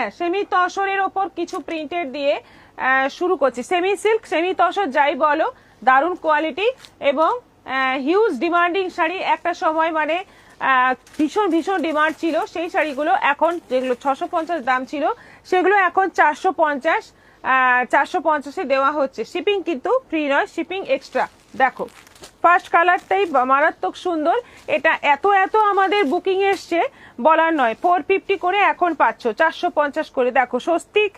হ্যাঁ সেমি তসরের ওপর কিছু প্রিন্টেড দিয়ে শুরু করছি। সেমি সিল্ক সেমি তসর যাই বলো, দারুণ কোয়ালিটি এবং হিউজ ডিমান্ডিং শাড়ি। একটা সময় মানে ভীষণ ভীষণ ডিমান্ড ছিল সেই শাড়িগুলো, এখন যেগুলো 650 দাম ছিল সেগুলো এখন 450 দেওয়া হচ্ছে। শিপিং কিন্তু ফ্রি নয়, শিপিং এক্সট্রা। দেখো ফার্স্ট কালারটাই মারাত্মক সুন্দর। এটা এত এত আমাদের বুকিং এসছে বলার নয়। 450 করে এখন পাচ্ছ, 450 করে। দেখো স্বস্তিক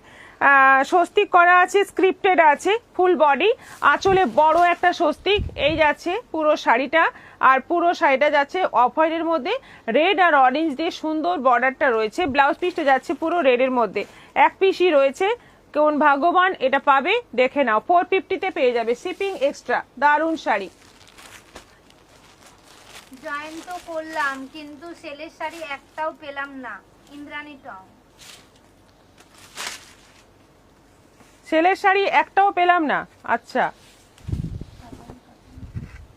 স্বস্তিক করা আছে, স্ক্রিপ্টেড আছে, ফুল বডি, আঁচলে বড় একটা স্বস্তিক। এই যাচ্ছে পুরো শাড়িটা, আর পুরো শাড়িটা যাচ্ছে অফ হোয়াইটের মধ্যে রেড আর অরেঞ্জ দিয়ে সুন্দর বর্ডারটা রয়েছে। ব্লাউজ পিসটা যাচ্ছে পুরো রেডের মধ্যে, এক পিসই রয়েছে। কোন ভাগ্যবান এটা পাবে দেখে নাও। 450 পেয়ে যাবে, শিপিং এক্সট্রা। দারুণ শাড়ি। জয়েন তো করলাম কিন্তু সেলের শাড়ি একটাও পেলাম না। ইন্দ্রাণী টং। সেলের শাড়ি একটাও পেলাম না। আচ্ছা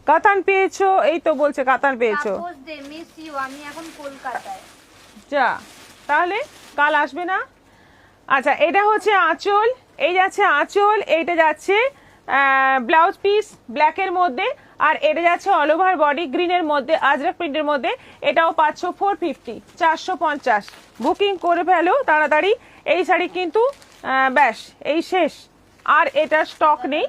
কাতান পেয়েছো? এই তো বলছে কাতান পেয়েছো। তাপস দে মিস ইউ, আমি এখন কলকাতায়। যা, তাহলে কাল আসবে না? আচ্ছা এটা হচ্ছে আঁচল, এই যাচ্ছে আঁচল, এইটা যাচ্ছে ব্লাউজ পিস ব্ল্যাকের মধ্যে, আর এটা যাচ্ছে অল ওভার বডি গ্রিনের মধ্যে আজরাক প্রিন্টের মধ্যে। এটাও পাচ্ছ 450, 450। বুকিং করে ফেলো তাড়াতাড়ি। এই শাড়ি কিন্তু ব্যাস এই শেষ, আর এটা স্টক নেই।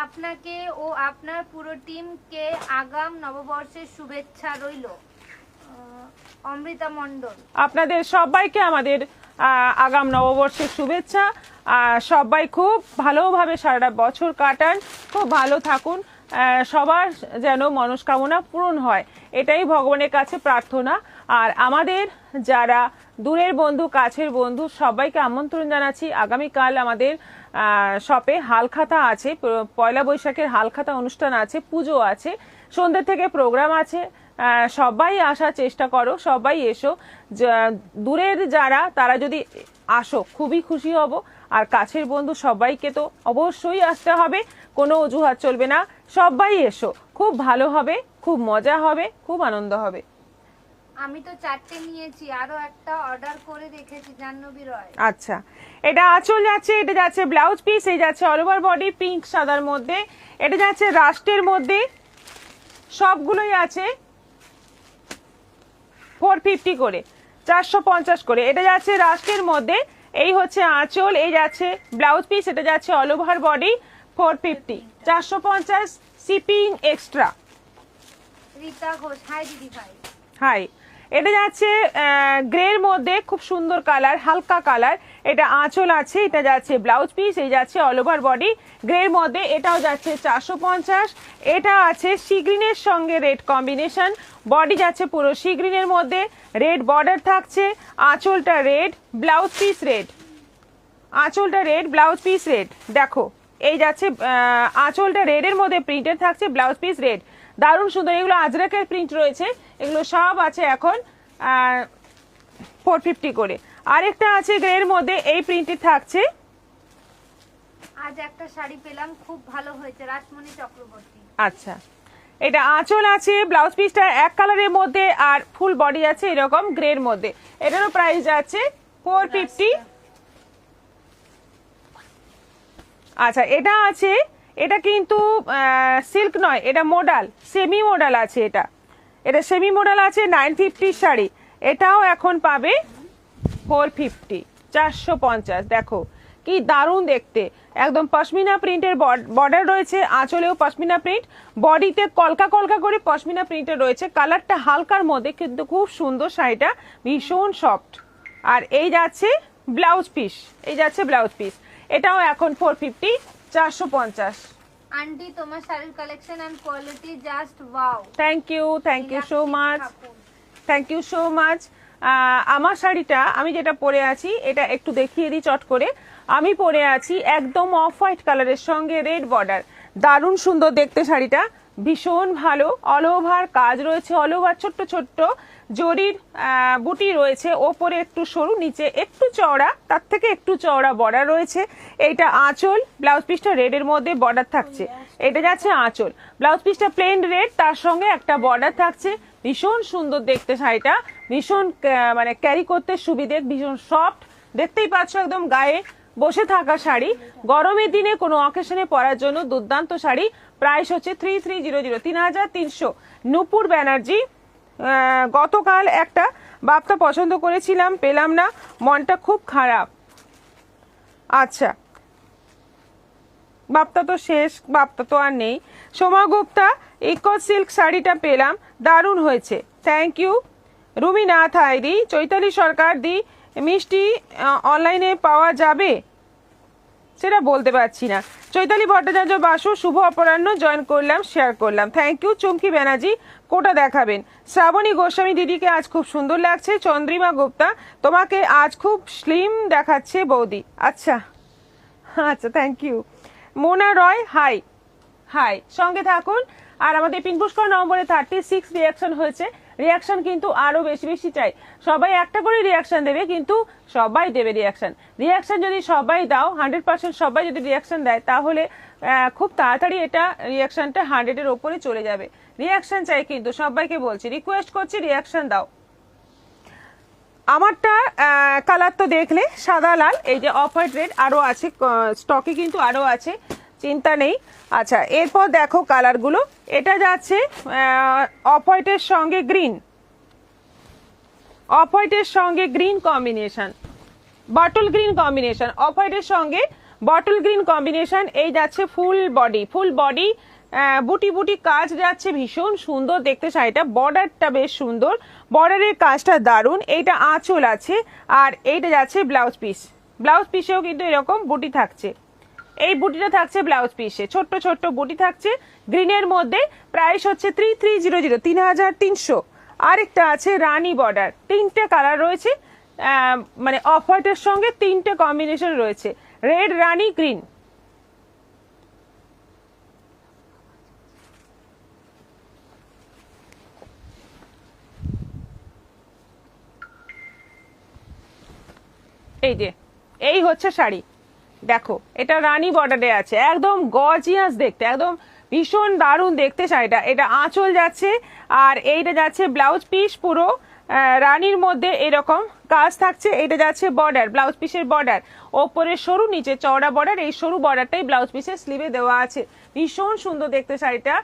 আপনাকে ও আপনার পুরো টিমকে আগাম নববর্ষের শুভেচ্ছা রইল। অমৃতা মণ্ডল। আপনাদের সবাইকে আমাদের আগাম নববর্ষের শুভেচ্ছা। সবাই খুব ভালোভাবে সারাটা বছর কাটান, খুব ভালো থাকুন, সবার যেন মনস্কামনা পূরণ হয়, এটাই ভগবানের কাছে প্রার্থনা। আর আমাদের যারা দূরের বন্ধু কাছের বন্ধু সবাইকে আমন্ত্রণ জানাচ্ছি। আগামীকাল আমাদের শপে হালখাতা আছে, পয়লা বৈশাখের হালখাতা অনুষ্ঠান আছে, পুজো আছে, সন্ধ্যে থেকে প্রোগ্রাম আছে। সবাই আসার চেষ্টা করো, সবাই এসো। দূরের যারা তারা যদি আসো খুবই খুশি হব। আর কাছের বন্ধু সবাইকে তো অবশ্যই আসতে হবে, কোনো অজুহাত চলবে না। সবাই এসো, খুব ভালো হবে, খুব মজা হবে, খুব আনন্দ হবে। আমি তো 4টে নিয়েছি, আরো একটা অর্ডার করে রেখেছি। জাহ্নবী রয়। আচ্ছা এটা আঁচল যাচ্ছে, এটা যাচ্ছে ব্লাউজ পিস, এই যাচ্ছে অল ওভার বডি পিঙ্ক সাদার মধ্যে, এটা যাচ্ছে রাস্টের মধ্যে, সবগুলোই আছে 450 করে, 450 করে। এটা যাচ্ছে রাস্টের মধ্যে, এই হচ্ছে আঁচল, এই যাচ্ছে ব্লাউজ পিস, এটা যাচ্ছে all over body 450, 450 shipping extra. Rita Ghosh. Hi দিদি ভাই। হাই। এটা যাচ্ছে গ্রের মধ্যে, খুব সুন্দর কালার, হালকা কালার। এটা আঁচল আছে, এটা যাচ্ছে ব্লাউজ পিস, এই যাচ্ছে অল ওভার বডি গ্রের মধ্যে, এটাও যাচ্ছে 450। এটা আছে সি গ্রিনের সঙ্গে রেড কম্বিনেশন, বডি যাচ্ছে পুরো সি গ্রিনের মধ্যে, রেড বর্ডার থাকছে, আঁচলটা রেড, ব্লাউজ পিস রেড, আঁচলটা রেড, ব্লাউজ পিস রেড। দেখো এই যাচ্ছে আঁচলটা রেডের মধ্যে প্রিন্টেড থাকছে, ব্লাউজ পিস রেড, দারুণ সুন্দর। এগুলো আজরাকের প্রিন্ট রয়েছে, এগুলো সব আছে এখন 450 করে। আরেকটা আছে গ্রের মধ্যে, এই প্রিন্টেড থাকছে। আজ একটা শাড়ি পেলাম, খুব ভালো হয়েছে। রাসমণি চক্রবর্তী। আচ্ছা এটা আঁচল আছে, ব্লাউজ পিসটা এক কালারের মধ্যে, আর ফুল বডি আছে এরকম গ্রের মধ্যে। এটারও প্রাইস যাচ্ছে 450। আচ্ছা এটা আছে, এটা কিন্তু সিল্ক নয়, এটা মোডাল, সেমি মোডাল আছে। এটা সেমি মোডাল আছে, 950 শাড়ি, এটাও এখন পাবে 450, 450। দেখো কি দারুণ দেখতে, একদম পশমিনা প্রিন্টের বর্ডার রয়েছে, আঁচলেও পশমিনা প্রিন্ট, বডিতে কলকা কলকা করে পশমিনা প্রিন্টের রয়েছে। কালারটা হালকার মধ্যে কিন্তু খুব সুন্দর, শাড়িটা ভীষণ সফট। আর এই যাচ্ছে ব্লাউজ পিস, এই যাচ্ছে ব্লাউজ পিস, এটাও এখন 450, 450। আন্টি তোমার শাড়ির collection and quality just wow. Thank you so much, thank you so much. আমার শাড়িটা আমি যেটা পরে আছি এটা একটু দেখিয়ে দিই চট করে। আমি পরে আছি একদম অফ হোয়াইট কালারের সঙ্গে রেড বর্ডার, দারুণ সুন্দর দেখতে শাড়িটা, ভীষণ ভালো। অল ওভার কাজ রয়েছে, অল ওভার ছোট্ট ছোট্ট জরির বুটি রয়েছে, ওপরে একটু সরু, নিচে একটু চওড়া, তার থেকে একটু চওড়া বর্ডার রয়েছে। এইটা আঁচল, ব্লাউজ পিসটা রেডের মধ্যে বর্ডার থাকছে, এটা যাচ্ছে আঁচল, ব্লাউজ পিসটা প্লেন রেড, তার সঙ্গে একটা বর্ডার থাকছে। ভীষণ সুন্দর দেখতে শাড়িটা, ভীষণ মানে ক্যারি করতে সুবিধে, ভীষণ সফট, দেখতেই পাচ্ছ একদম গায়ে বসে থাকা শাড়ি, গরমের দিনে কোনো অকেশনে পরার জন্য দুর্দান্ত শাড়ি। প্রাইস হচ্ছে 3300, 3300। নূপুর ব্যানার্জি, গতকাল একটা বাপ্তা পছন্দ করেছিলাম, পেলাম না, মনটা খুব খারাপ। আচ্ছা, বাপ্তা তো শেষ, বাপ্তা তো আর নেই। সোমা গুপ্তা, ইকো সিল্ক শাড়িটা পেলাম, দারুণ হয়েছে, থ্যাংক ইউ। রুমিনাথ হাইদি, চৈতালি সরকার দি, মিষ্টি অনলাইনে পাওয়া যাবে সেটা বলতে পারছি না। চৈতালি ভট্টাচার্য বাসু, শুভ অপরাহ্ন, জয়েন করলাম, শেয়ার করলাম, থ্যাংক ইউ। চুমকি ব্যানার্জি, কোটা দেখাবেন। শ্রাবণী গোস্বামী দিদিকে আজ খুব সুন্দর লাগছে। চন্দ্রিমা গুপ্তা, তোমাকে আজ খুব স্লিম দেখাচ্ছে বৌদি। আচ্ছা আচ্ছা, thank you. Mona Roy, hi hi, সঙ্গে থাকুন। আর আমাদের পিনপুষ্কর নম্বরে 36 রিয়াকশন হয়েছে। রিয়াকশন কিন্তু আরো বেশি বেশি চাই। সবাই একটা করে রিয়াকশন দেবে, কিন্তু সবাই দেবে রিয়াকশন। রিয়াকশন যদি সবাই দাও, 100% সবাই যদি রিয়াকশন দেয়, তাহলে খুব তাড়াতাড়ি এটা রিয়াকশনটা 100-এর ওপরে চলে যাবে। রিয়াকশন চাই, কিন্তু সবাইকে বলছি, রিকোয়েস্ট করছি, রিয়াকশন দাও। আমারটা কালার তো দেখলে, সাদা লাল, এই যে অফ হোয়াইট রেড আরো আছে স্টকে, কিন্তু আরো আছে, চিন্তা নেই। আচ্ছা, এরপর দেখো কালারগুলো। এটা যাচ্ছে অফ হোয়াইটের সঙ্গে গ্রিন, অফ হোয়াইটের সঙ্গে green combination, bottle green combination, of হোয়াইটের সঙ্গে বটল গ্রিন কম্বিনেশন। এই যাচ্ছে ফুল বডি, ফুল বডি বুটি বুটি কাজ যাচ্ছে, ভীষণ সুন্দর দেখতে শাড়িটা। বর্ডারটা বেশ সুন্দর, বর্ডারের কাজটা দারুণ। এইটা আঁচল আছে, আর এইটা যাচ্ছে ব্লাউজ পিস। ব্লাউজ পিসেও কিন্তু এরকম বুটি থাকছে, এই বুটিটা থাকছে ব্লাউজ পিসে, ছোট্ট ছোট্ট বুটি থাকছে গ্রিনের মধ্যে। প্রাইস হচ্ছে 3300, 3300। আরেকটা আছে রানী বর্ডার, তিনটে কালার রয়েছে, মানে অফ হোয়াইটের সঙ্গে তিনটে কম্বিনেশন রয়েছে, রেড, রানী, গ্রিন। এই যে, এই হচ্ছে শাড়ি, দেখো এটা রানী বর্ডারে আছে, একদম গর্জিয়াস দেখতে, একদম ভীষণ দারুণ দেখতে শাড়িটা। এটা আঁচল যাচ্ছে, আর এইটা যাচ্ছে ব্লাউজ পিস, পুরো রানীর মধ্যে এরকম কাজ থাকছে। এটা যাচ্ছে বর্ডার, ব্লাউজ পিসের বর্ডার, ওপরে সরু, নিচে চওড়া বর্ডার। এই সরু বর্ডারটাই ব্লাউজ পিসের স্লিভে দেওয়া আছে। ভীষণ সুন্দর দেখতে শাড়িটা,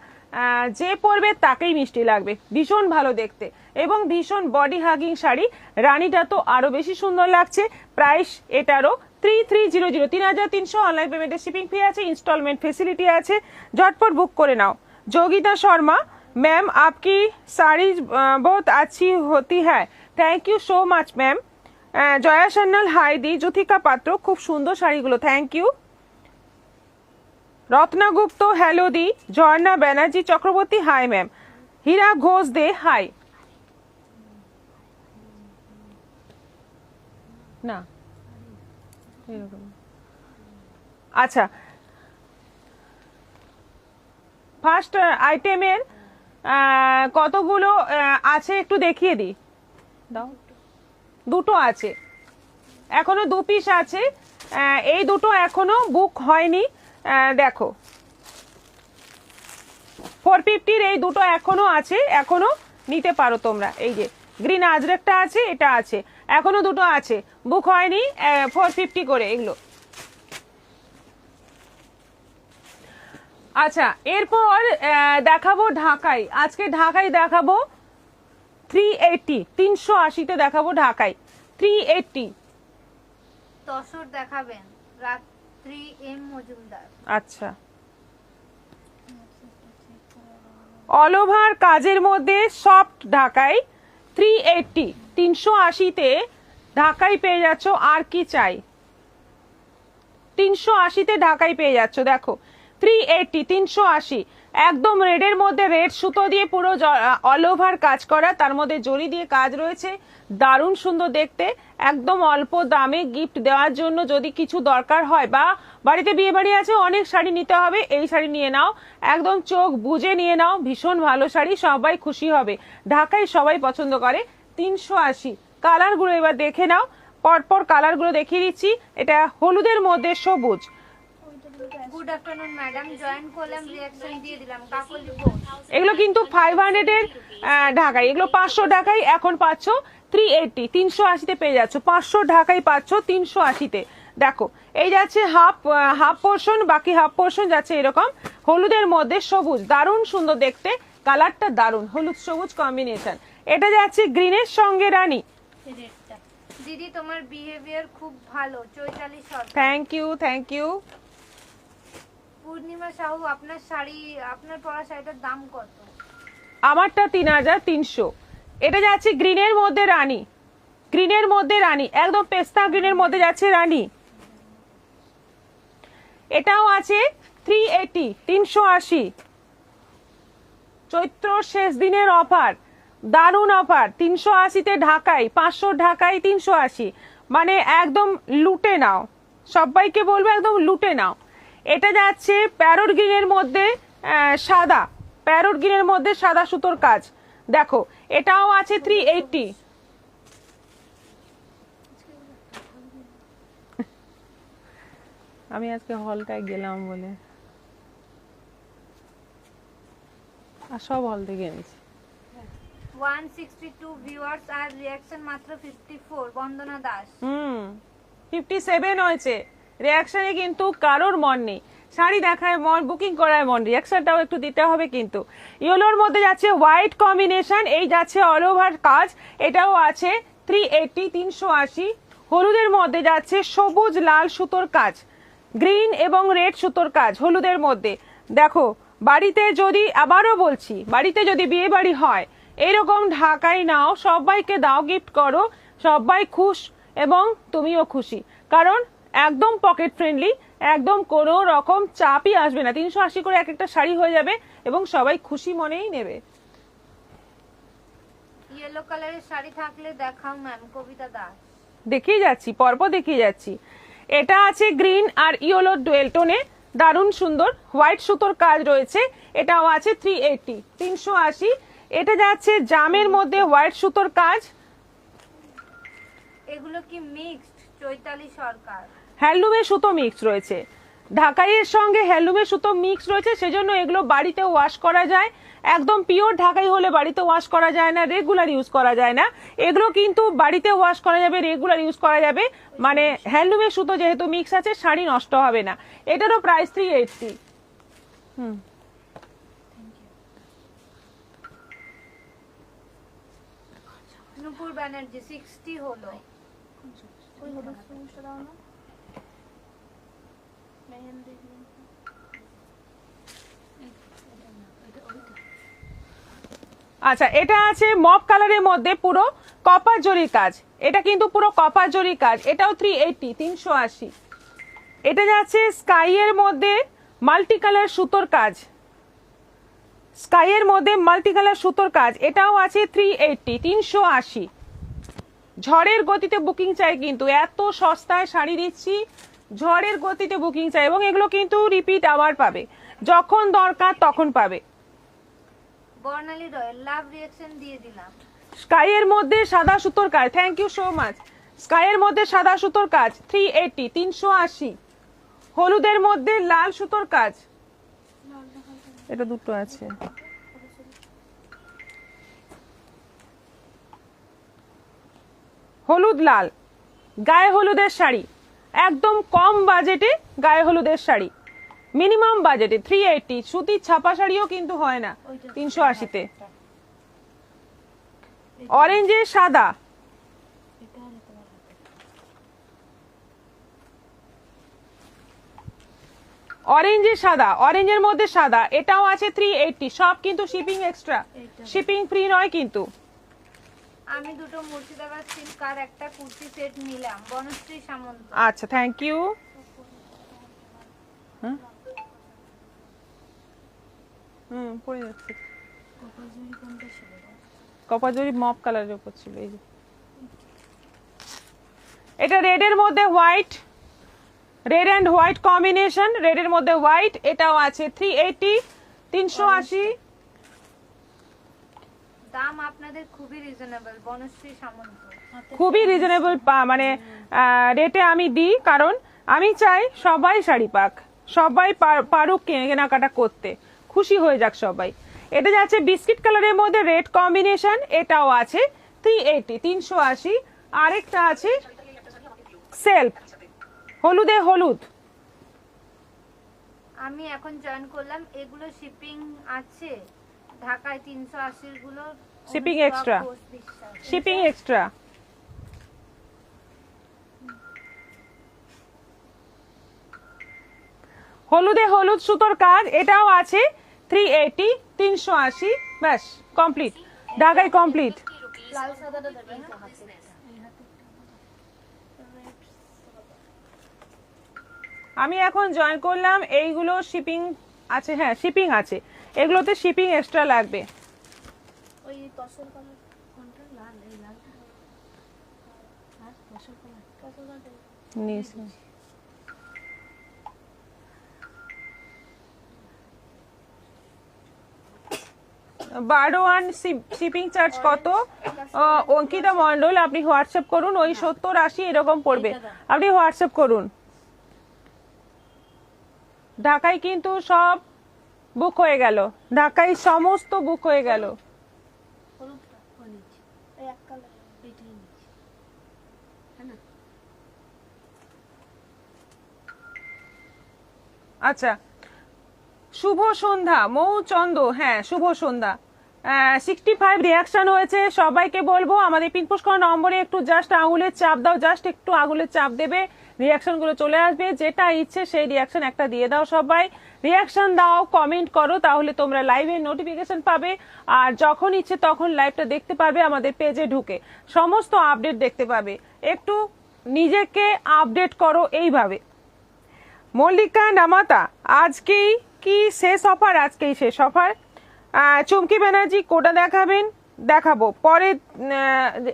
যে পরবে তাকেই মিষ্টি লাগবে, ভীষণ ভালো দেখতে এবং ভীষণ বডি হাগিং শাড়ি। রানীটা তো আরো বেশি সুন্দর লাগছে। প্রাইস এটারও 3300, 3300। অনলাইন পেমেন্টের শিপিং ফি আছে, ইনস্টলমেন্ট ফেসিলিটি আছে, ঝটপট বুক করে নাও। যোগিতা শর্মা, मैम आपकी साड़ी बहुत अच्छी होती है, thank you so much ma'am. Jaya Sanyal, hi দি। জ্যোতিকা পাত্র, খুব সুন্দর শাড়িগুলো, thank you. Ratna Gupta, hello দি। Jharna Banerjee Chakraborty, hi ma'am. Hira Ghosh Dey, hi. না, আচ্ছা, ফার্স্ট আইটেমের কতগুলো আছে একটু দেখিয়ে দিই, দাও। দুটো আছে, এখনো 2 পিস আছে, এই দুটো এখনো বুক হয়নি। দেখো 450-র এই দুটো এখনো আছে, এখনো নিতে পারো তোমরা। এই যে গ্রিন আজরেকটা আছে, এটা আছে, এখনো দুটো আছে, বুক হয়নি, 450 করে এগুলো। আচ্ছা, এরপর দেখাবো ঢাকাই। আজকে ঢাকাই দেখাবো 380, 380-তে দেখাবো ঢাকাই 380। তসর দেখাবেন, রাত্রি এম মজুমদার। আচ্ছা, অল ওভার কাজের মধ্যে সফট ঢাকাই 380, 380-তে ঢাকাই পেয়ে যাচ্ছ। আর কি চাই, 380-তে ঢাকাই পেয়ে যাচ্ছ। দেখো 380, 380, একদম রেডের মধ্যে রেড সুতো দিয়ে পুরো অল ওভার কাজ করা, তার মধ্যে জরি দিয়ে কাজ রয়েছে, দারুণ সুন্দর দেখতে। একদম অল্প দামে গিফট দেওয়ার জন্য যদি কিছু দরকার হয়, বা বাড়িতে বিয়ে বাড়ি আছে, অনেক শাড়ি নিতে হবে, এই শাড়ি নিয়ে নাও, একদম চোখ বুজে নিয়ে নাও, ভীষণ ভালো শাড়ি, সবাই খুশি হবে। ঢাকায় সবাই পছন্দ করে। 380। কালারগুলো এবার দেখে নাও, পরপর কালারগুলো দেখিয়ে দিচ্ছি। এটা হলুদের মধ্যে সবুজ, গুড আফটারনুন ম্যাডাম, জয়েন করলাম, রিঅ্যাকশন দিয়ে দিলাম। কাকলি ঘোষ। এগুলো কিন্তু 500 এর ঢাকায়, এগুলো 500 ঢাকায় এখন পাচ্ছ 380, 380-তে পেয়ে যাচ্ছ। 500 ঢাকায় পাচ্ছ 380-তে। দেখো এই যাচ্ছে হাফ পোর্শন, বাকি হাফ পোর্শন যাচ্ছে এরকম হলুদের মধ্যে সবুজ, দারুণ সুন্দর দেখতে, কালারটা দারুণ, হলুদ সবুজ কম্বিনেশন। এটা যাচ্ছে গ্রিনের সঙ্গে রানী। দিদি তোমার বিহেভিয়ার খুব ভালো, চৈতালি সরকার। Thank you. পূর্ণিমা সাহু, আপনার পরা শাড়িটার দাম কত? আমারটা 3300। এটা যাচ্ছে গ্রিনের মধ্যে রানী, একদম পেস্তা গ্রিনের মধ্যে যাচ্ছে রানী। এটাও আছে 380, 380। চৈত্র শেষ দিনের অফার, দারুণ অফার, 380-তে ঢাকায়, 500 ঢাকায় 380, মানে একদম লুটে নাও, সবাইকে বলবো একদম লুটে নাও। এটা যাচ্ছে প্যারোট গ্রিনের মধ্যে সাদা সুতোর কাজ। দেখো এটাও আছে 380। আমি আজকে হলটায় গেলাম বলে, আর সব হল থেকে এনেছি। 162 ভিউয়ার্স আর রিঅ্যাকশন মাত্র 54। বন্দনা দাস। 57 হয়েছে রিঅ্যাকশনে, কিন্তু কারোর মন নেই। শাড়ি দেখায় মন, বুকিং করায় মন, রিঅ্যাকশনটাও একটু দিতে হবে কিন্তু। ইয়েলোর মধ্যে যাচ্ছে হোয়াইট কম্বিনেশন, এই যাচ্ছে অল ওভার কাজ, এটাও আছে 380, 380। হলুদের মধ্যে যাচ্ছে সবুজ লাল সুতোর কাজ, গ্রিন এবং রেড সুতোর কাজ হলুদের মধ্যে। দেখো বাড়িতে যদি, আবারও বলছি, বাড়িতে যদি বিয়ে বাড়ি হয় এরকম ঢাকাই নাও, সবাইকে দাও, গিফট করো, সবাই খুশ এবং তুমিও খুশি, কারণ একদম পকেট ফ্রেন্ডলি, একদম কোনো রকম চাপই আসবে না। 380 করে এক একটা শাড়ি হয়ে যাবে এবং সবাই খুশি মনেই নেবে। ইয়েলো কালারের শাড়ি থাকলে দেখাও ম্যাম। কবিতা দাস। দেখিয়ে যাচ্ছি, পরপর দেখিয়ে যাচ্ছি। এটা আছে গ্রিন আর ইয়েলো ডুয়েল টোনে, দারুণ সুন্দর, হোয়াইট সুতোর কাজ রয়েছে, এটাও আছে 380, 380। এটা যাচ্ছে জামের মধ্যে হোয়াইট সুতোর কাজ। এগুলো কি মিক্সড? চৈতালি সরকার। হ্যান্ডলুমের সুতো মিক্স রয়েছে, ঢাকাইয়ের সঙ্গে হ্যান্ডলুমের সুতো মিক্স রয়েছে, সেজন্য এগুলো বাড়িতে ওয়াশ করা যায়। একদম পিওর ঢাকাই হলে বাড়িতে ওয়াশ করা যায় না, রেগুলার ইউজ করা যায় না। এগুলো কিন্তু বাড়িতে ওয়াশ করা যাবে, রেগুলার ইউজ করা যাবে, মানে হ্যান্ডলুমের সুতো যেহেতু মিক্স আছে, শাড়ি নষ্ট হবে না। এটারও প্রাইস 380। নূপুর ব্যানার্জি 60 হলো। আচ্ছা এটা আছে মপ কালারের মধ্যে পুরো কপার জরির কাজ, এটা কিন্তু পুরো কপার জরির কাজ, এটাও 380, 380। এটা যাচ্ছে স্কাই এর মধ্যে মাল্টি কালার সুতোর কাজ, এটাও আছে 380, 380। ঝড়ের গতিতে বুকিং চাই, কিন্তু এত সস্তায় শাড়ি দিচ্ছি, ঝড়ের গতিতে বুকিং চাই, এবং এগুলো কিন্তু রিপিট আবার পাবে, যখন দরকার তখন পাবে। বর্ণালী রয়, লাভ রিঅ্যাকশন দিয়ে দিলাম। স্কাই এর মধ্যে সাদা সুতোর কাজ, thank you so much. Sky এর মধ্যে সাদা সুতোর কাজ 380, 380। হলুদের মধ্যে লাল সুতোর কাজ, এটা দুটো আছে। হলুদ লাল, গায়ে হলুদের শাড়ি, একদম কম বাজেটে গায়ে হলুদের শাড়ি, মিনিমাম বাজেটে 380। সুতির ছাপা শাড়িও কিন্তু হয় না 380-তে। অরেঞ্জের সাদা, অরেঞ্জের মধ্যে সাদা, এটাও আছে 380। সব কিন্তু শিপিং এক্সট্রা, শিপিং ফ্রি নয় কিন্তু। আমি দুটো মুর্শিদাবাদ সিল্ক আর একটা কুর্তি সেট নিলাম। বনশ্রী সামন্ত। আচ্ছা থ্যাংক ইউ। পড়ে যাচ্ছে, কপাজরি মপ কালারের উপর ছিল। এই যে এটা রেড এর মধ্যে white, red and white combination, red এর মধ্যে হোয়াইট, এটাও আছে 380, 380। দাম আপনাদের খুবই রিজনেবল। বনশ্রী সামন্ত। খুবই রিজনেবল, মানে রেটে আমি দিই, কারণ আমি চাই সবাই শাড়ি পাক, সবাই পারুক কেনাকাটা করতে, খুশি হয়ে যাক সবাই। এটা যাচ্ছে বিস্কিট কালারের মধ্যে রেড কম্বিনেশন, এটাও আছে 380 380। আরেকটা আছে সেলফ হলুদে হলুদ, আমি এখন জয়েন করলাম, এগুলো শিপিং আছে ঢাকায় 380 গুলো শিপিং এক্সট্রা, শিপিং এক্সট্রা। হলুদে হলুদ সুতোর কাজ, এটাও আছে 380 380। ব্যাস কমপ্লিট, ঢাকায় কমপ্লিট। লাল সাদাটা দেবেন হাতে। আমি এখন জয়েন করলাম, এইগুলো শিপিং আছে, হ্যাঁ শিপিং আছে, এগুলোতে শিপিং এক্সট্রা লাগবে। ওই তসর কালার কোনটা? লাল, এই লালটা আর তসর কালার, তসর কালার নিস বারোয়ান শিপিং চার্জ কত? অঙ্কিতা মন্ডল, আপনি হোয়াটসঅ্যাপ করুন, ওই 70-80 এরকম পড়বে, আপনি হোয়াটসঅ্যাপ করুন। ঢাকায় কিন্তু সব বুক হয়ে গেল, ঢাকায় সমস্ত বুক হয়ে গেল। হলুদটা নিচে এই এক কালার, এইটাই নিচে, হ্যাঁ না? আচ্ছা, শুভ সন্ধ্যা মৌ চন্দ, হ্যাঁ শুভ সন্ধ্যা। 65 রিয়াকশন হয়েছে, সবাইকে বলবো আমাদের পিনপোস্ট করা নম্বরে একটু জাস্ট আঙুলের চাপ দাও, জাস্ট একটু আঙুলের চাপ দেবে, রিয়াকশন গুলো চলে আসবে। যেটা ইচ্ছে সেই রিয়াকশন একটা দিয়ে দাও, সবাই রিয়াকশন দাও, কমেন্ট করো, তাহলে তোমরা লাইভের নোটিফিকেশন পাবে। আর যখন ইচ্ছে তখন লাইভটা দেখতে পারবে, আমাদের পেজে ঢুকে সমস্ত আপডেট দেখতে পাবে। একটু নিজেকে আপডেট করো এইভাবে। মল্লিকা নামাতা, আজকেই কি শেষ অফার? আজকেই শেষ অফার। চুমকি ব্যানার্জি কোটা দেখাবেন? দেখাবো পরে,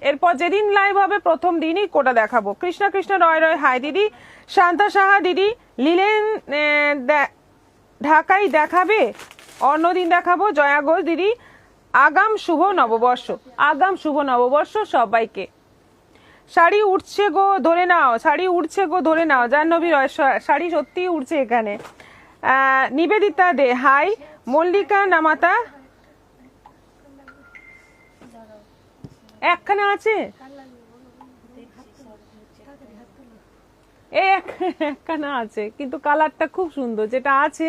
এরপর যেদিন লাইভ হবে প্রথম দিনই কোটা দেখাবো। কৃষ্ণা কৃষ্ণ রয় রয়, হাই দিদি। শান্তা সাহা দিদি লিলেন, ঢাকায় দেখাবে? অন্যদিন দেখাবো। জয়া ঘোষ দিদি, আগাম শুভ নববর্ষ, আগাম শুভ নববর্ষ সবাইকে। শাড়ি উঠছে গো ধরে নাও, শাড়ি উঠছে গো ধরে নাও, জাহ্নবী রয়, শাড়ি সত্যি উঠছে এখানে। নিবেদিতা দে, হাই। মল্লিকা নামাতা, একখানা আছে, একখানা আছে, কিন্তু কালারটা খুব সুন্দর, যেটা আছে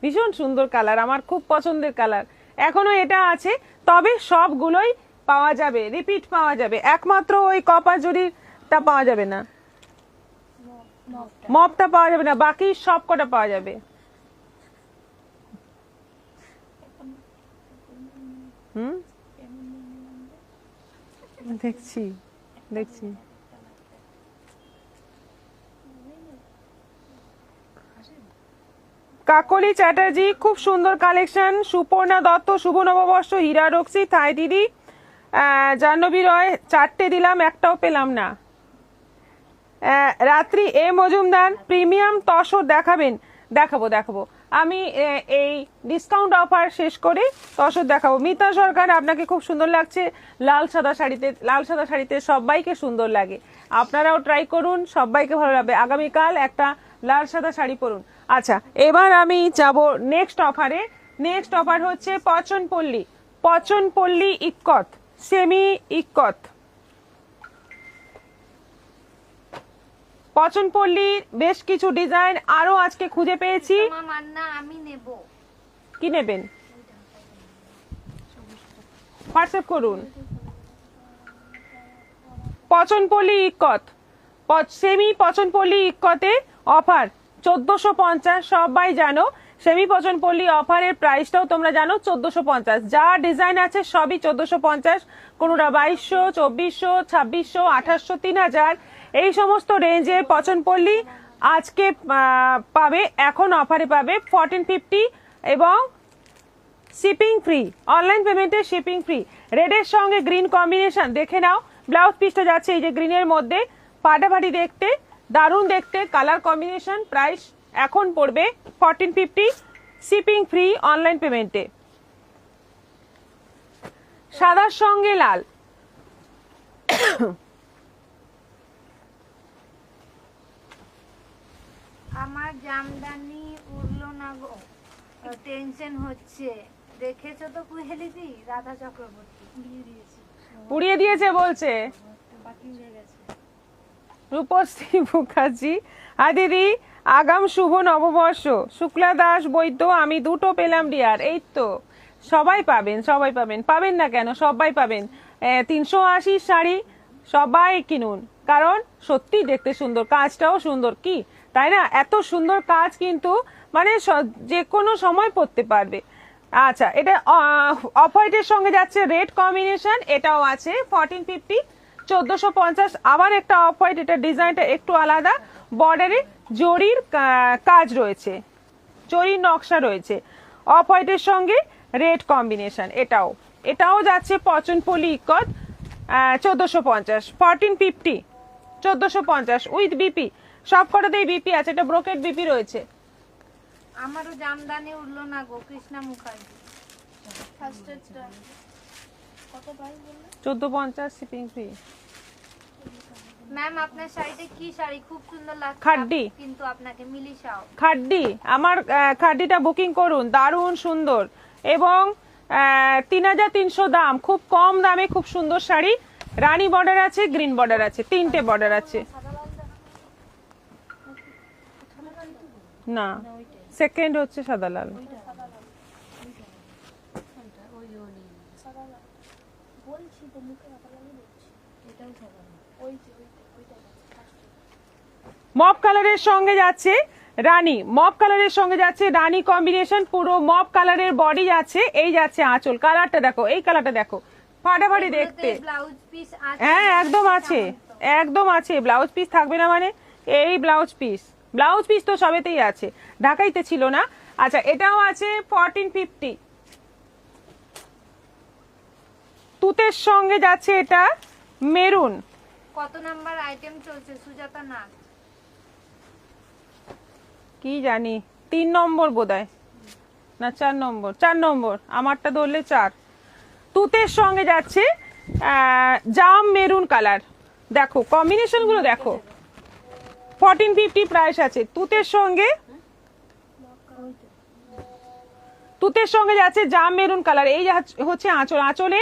ভীষণ সুন্দর কালার, আমার খুব পছন্দের কালার। এখনো এটা আছে, তবে সবগুলোই পাওয়া যাবে, রিপিট পাওয়া যাবে, একমাত্র ওই কপার জরিটা পাওয়া যাবে না, মপটা পাওয়া যাবে না, বাকি সব কটা পাওয়া যাবে। দেখছি দেখছি। কাকলি চ্যাটার্জি, খুব সুন্দর কালেকশন। সুপর্ণা দত্ত, শুভ নববর্ষ, হীরা রক্সি, থাই দিদি। জাহ্নবী রয়, 4টে দিলাম, একটাও পেলাম না। রাত্রি এ মজুমদার, প্রিমিয়াম তসর দেখাবেন? দেখাবো দেখাবো, আমি এই ডিসকাউন্ট অফার শেষ করে তসর দেখাবো। মিতা সরকার, আপনাকে খুব সুন্দর লাগছে লাল সাদা শাড়িতে, লাল সাদা শাড়িতে সবাইকে সুন্দর লাগে, আপনারাও ট্রাই করুন, সবাইকে ভালো লাগবে। আগামীকাল একটা লাল সাদা শাড়ি পরুন। আচ্ছা, এবার আমি যাব নেক্সট অফারে। নেক্সট অফার হচ্ছে পচনপল্লী, পচনপল্লী ইক্কত, সেমি ইক্কত। পচনপল্লীর বেশ কিছু ডিজাইন আরো আজকে খুঁজে পেয়েছি। মান্না, আমি নেব। কি নেবেন? হোয়াটসঅ্যাপ করুন। পচনপল্লী ইক্কত, সেমি পচনপল্লী ইক্কতে অফার 1450। সবাই জানো সেমি পচনপল্লী অফারের প্রাইসটাও তোমরা জানো 1450। যা ডিজাইন আছে সবই 1450, কোনোটা 2200, 2400, 2600, 2800, 3000, এই সমস্ত রেঞ্জের পচনপল্লী আজকে পাবে, এখন অফারে পাবে 1450 এবং শিপিং ফ্রি, অনলাইন পেমেন্টে শিপিং ফ্রি। রেডের সঙ্গে গ্রিন কম্বিনেশন দেখে নাও, ব্লাউজ পিসটা যাচ্ছে এই যে গ্রিনের মধ্যে, ফাটাফাটি দেখতে, দারুণ দেখতে কালার কম্বিনেশন। প্রাইস এখন পড়বে 1450, শিপিং ফ্রি অনলাইন পেমেন্টে। সাদার সঙ্গে লাল, আমার জামদানি উঠলো না গো, টেনশন হচ্ছে। দেখেছো তো কুহেলিদি, রাধা চক্রবর্তী বিয়ে দিয়েছে, পুড়িয়ে দিয়েছে বলছে বাকি হয়ে গেছে। রূপশ্রী মুখার্জি, দিদি আগাম শুভ নববর্ষ। শুক্লা দাস বৈদ্য, আমি দুটো পেলাম ডিয়ার। এই তো সবাই পাবেন, সবাই পাবেন, পাবেন না কেন, সবাই পাবেন। 380 শাড়ি সবাই কিনুন, কারণ সত্যি দেখতে সুন্দর, কাজটাও সুন্দর, কি তাই না? এত সুন্দর কাজ কিন্তু মানে যে কোনো সময় পরতে পারবে। আচ্ছা, এটা অফ হোয়াইটের সঙ্গে যাচ্ছে রেড কম্বিনেশন, এটাও আছে 1450, 1450। আবার একটা অফ হোয়াইট, এটা ডিজাইনটা একটু আলাদা, বর্ডারে জরির কাজ রয়েছে, জরির নকশা রয়েছে। অফ হোয়াইটের সঙ্গে রেড কম্বিনেশন, এটাও যাচ্ছে পচনপল্লী ইক্কত, 1450, 1450, 1450 উইথ বিপি, সব কটাতেই বিপি আছে, এটা ব্রোকেট বিপি রয়েছে। আমারও জামদানি উঠলো না গো, কৃষ্ণা মুখার্জি। কত প্রাইস বললে? 1450 শিপিং ফ্রি। ম্যাম আপনার শাড়িতে কি শাড়ি খুব সুন্দর লাগছে, খাড্ডি। কিন্তু আপনাকে মিলিশাও। খাড্ডি, আমার খাড্ডিটা বুকিং করুন, দারুণ সুন্দর, এবং 3300 দাম, খুব কম দামে খুব সুন্দর শাড়ি। রানী বর্ডার আছে, গ্রিন বর্ডার আছে, 3টে বর্ডার আছে। না, সেকেন্ড হচ্ছে সাদা লাল। বলছি তো মুখে রাখা লাগে, বলছি এটাও সাদা, ওইটা মপ কালারের সঙ্গে যাচ্ছে রানী, মপ কালারের সঙ্গে যাচ্ছে রানী কম্বিনেশন, পুরো মপ কালারের বডি যাচ্ছে, এই যাচ্ছে আঁচল। কালারটা দেখো, এই কালারটা দেখো, ফাটাফাটি দেখতে। ব্লাউজ পিস আছে? হ্যাঁ একদম আছে, একদম আছে। ব্লাউজ পিস থাকবে না মানে? এই ব্লাউজ পিস তো সবেতেই আছে, ঢাকাইতে ছিল না। আচ্ছা, এটাও আছে 1450, তুতের সঙ্গে যাচ্ছে এটা মেরুন। কত নাম্বার আইটেম চলছে সুজাতা নাথ? কি জানি, 3 নম্বর বোধহয়, না 4 নম্বর, 4 নম্বর, আমারটা ধরলে 4। তুতের সঙ্গে যাচ্ছে জাম মেরুন কালার, দেখো কম্বিনেশন গুলো দেখো, 1450 প্রাইস আছে। তুতের সঙ্গে যাচ্ছে জাম মেরুন কালার, এই হচ্ছে আঁচল, আঁচলে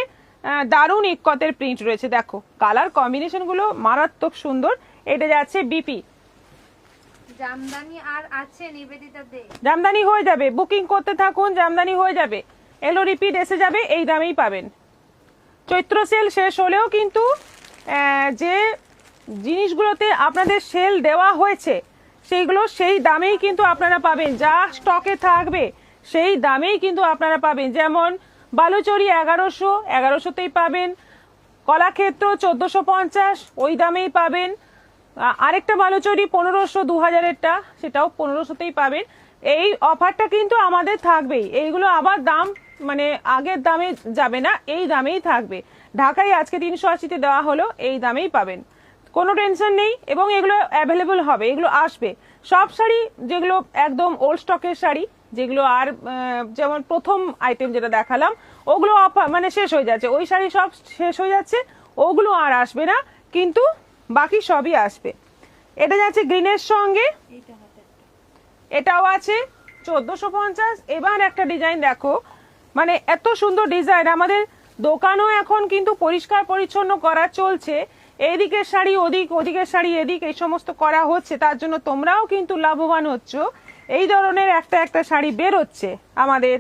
দারুণ ইক্কতের প্রিন্ট রয়েছে, দেখো কালার কম্বিনেশন গুলো মারাত্মক সুন্দর। এটা যাচ্ছে বিপি। জামদানি আর আছে নিবেদিতা দে? জামদানি হয়ে যাবে, বুকিং করতে থাকুন, জামদানি হয়ে যাবে, এলো রিপিট এসে যাবে, এই দামেই পাবেন। চৈত্র সেল শেষ হলেও কিন্তু যে জিনিসগুলোতে আপনাদের সেল দেওয়া হয়েছে সেইগুলো সেই দামেই কিন্তু আপনারা পাবেন, যা স্টকে থাকবে সেই দামেই কিন্তু আপনারা পাবেন। যেমন বালুচরি 1100তেই পাবেন, কলাক্ষেত্র 1450 ওই দামেই পাবেন, আরেকটা বালুচরি 1500 2000-এরটা, সেটাও 1500তেই পাবেন। এই অফারটা কিন্তু আমাদের থাকবেই, এইগুলো আবার দাম মানে আগের দামে যাবে না, এই দামেই থাকবে। ঢাকায় আজকে 380-তে দেওয়া হলো, এই দামেই পাবেন, কোনো টেনশন নেই। এবং এগুলো অ্যাভেলেবল হবে, এগুলো আসবে। সব শাড়ি যেগুলো একদম ওল্ড স্টকের শাড়ি, যেগুলো আর যেমন প্রথম আইটেম যেটা দেখালাম, ওগুলো অফার মানে শেষ হয়ে যাচ্ছে, ওই শাড়ি সব শেষ হয়ে যাচ্ছে, ওগুলো আর আসবে না, কিন্তু বাকি সবই আসবে। এটা যাচ্ছে গ্রিনের সঙ্গে, এটাও আছে 1450। এবার একটা ডিজাইন দেখো, মানে এত সুন্দর ডিজাইন, আমাদের দোকানও এখন কিন্তু পরিষ্কার পরিচ্ছন্ন করা চলছে, এইদিকের শাড়ি ওদিক, ওদিকের শাড়ি এদিক, এই সমস্ত করা হচ্ছে, তার জন্য তোমরাও কিন্তু লাভবান হচ্ছ। এই ধরনের একটা শাড়ি বেরোচ্ছে আমাদের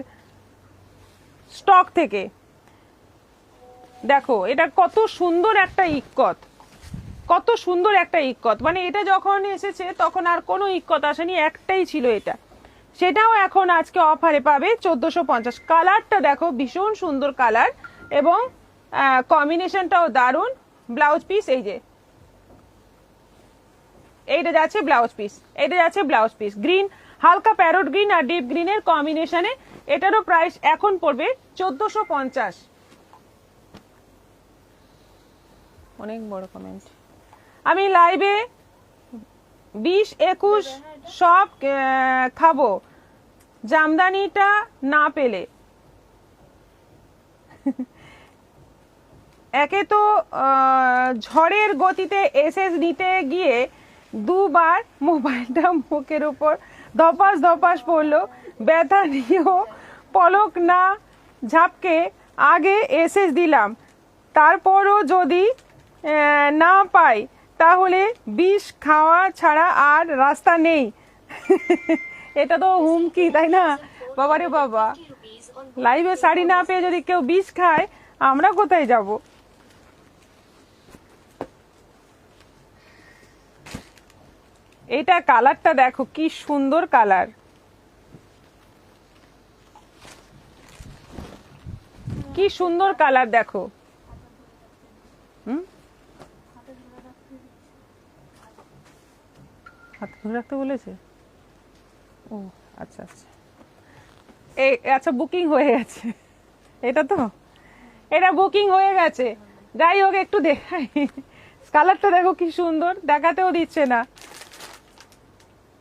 স্টক থেকে, দেখো এটা কত সুন্দর একটা ইক্কত, কত সুন্দর একটা ইক্কত, মানে এটা যখন এসেছে তখন আর কোনো ইক্কত আসেনি, একটাই ছিল এটা, সেটাও এখন আজকে অফারে পাবে 1450। কালারটা দেখো, ভীষণ সুন্দর কালার, এবং কম্বিনেশনটাও দারুণ। ব্লাউজ পিস এই যে, এইটা যাচ্ছে ব্লাউজ পিস, গ্রিন, হালকা প্যারট গ্রিন আর ডিপ গ্রিনের কম্বিনেশনে। এটারও প্রাইস এখন পড়বে 1450। অনেক বড় কমেন্ট। আমি লাইভে 20-21 সব খাবো, জামদানিটা না পেলে। একে তো ঝড়ের গতিতে এসএস নিতে গিয়ে দুবার মোবাইলটা মুখের উপর ধপাস ধপাস পড়লো, ব্যথা নিয়েও পলক না ঝাপকে আগে এসে দিলাম, তারপরও যদি না পাই তাহলে বিষ খাওয়া ছাড়া আর রাস্তা নেই। এটা তো হুমকি, তাই না? বাবারে বাবা, লাইভে শাড়ি না পেয়ে যদি কেউ বিষ খায়, আমরা কোথায় যাব? এটা কালারটা দেখো কি সুন্দর কালার, কি সুন্দর কালার দেখো। হাত ধরে রাখতে বলেছে? ও আচ্ছা আচ্ছা, এই আচ্ছা বুকিং হয়ে গেছে এটা, তো এটা বুকিং হয়ে গেছে। যাই হোক, একটু দেখাই, কালারটা দেখো কি সুন্দর, দেখাতেও দিচ্ছে না।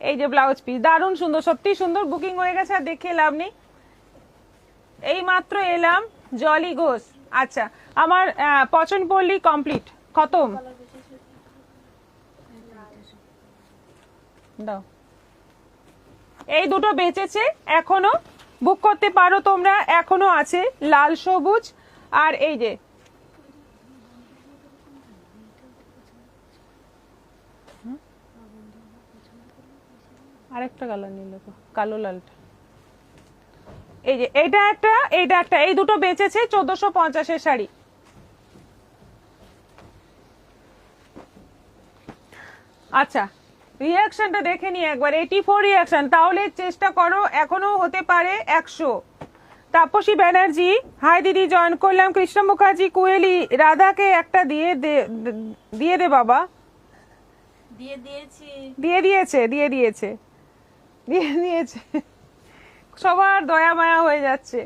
এই যে ব্লাউজ পিস, দারুণ সুন্দর, সত্যি সুন্দর। বুকিং হয়ে গেছে, আর দেখে লাভ নেই। এই মাত্র এলাম জলি ঘোষ। আচ্ছা, আমার পছন্দ পড়লি কমপ্লিট, খতম। দাও, এই দুটো বেঁচেছে, এখনো বুক করতে পারো তোমরা, এখনো আছে লাল সবুজ। আর এই যে আরেকটা কালার নিলে তো, কালো লালটা। এই যে এটা একটা, এইটা একটা, এই দুটো বেঁচেছে 1450-এর শাড়ি। আচ্ছা, রিয়াকশনটা দেখে নি একবার, 84 রিয়াকশন, তাহলে চেষ্টা করো, এখনো হতে পারে 100। তাপসী ব্যানার্জি, হাই দিদি, জয়েন করলাম। কৃষ্ণ মুখার্জি, কুয়েলি, রাধাকে একটা দিয়ে দে বাবা। দিয়ে দিয়েছে। সবার দয়া মায়া হয়ে যাচ্ছে।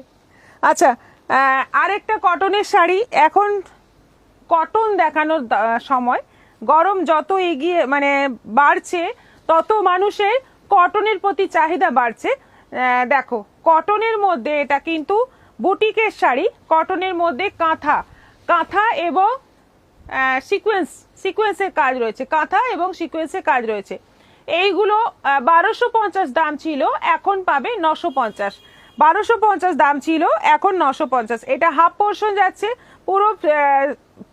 আচ্ছা, আরেকটা কটনের শাড়ি, এখন কটন দেখানোর সময়। গরম যত এগিয়ে মানে বাড়ছে, তত মানুষের কটনের প্রতি চাহিদা বাড়ছে। দেখো, কটনের মধ্যে এটা কিন্তু বুটিকের শাড়ি, কটনের মধ্যে কাঁথা এবং সিকোয়েন্সের কাজ রয়েছে, কাঁথা এবং সিকোয়েন্সের কাজ রয়েছে। এইগুলো 1250 দাম ছিল, এখন পাবে 950। 1250 দাম ছিল, এখন 950। এটা হাফ পোর্শন যাচ্ছে, পুরো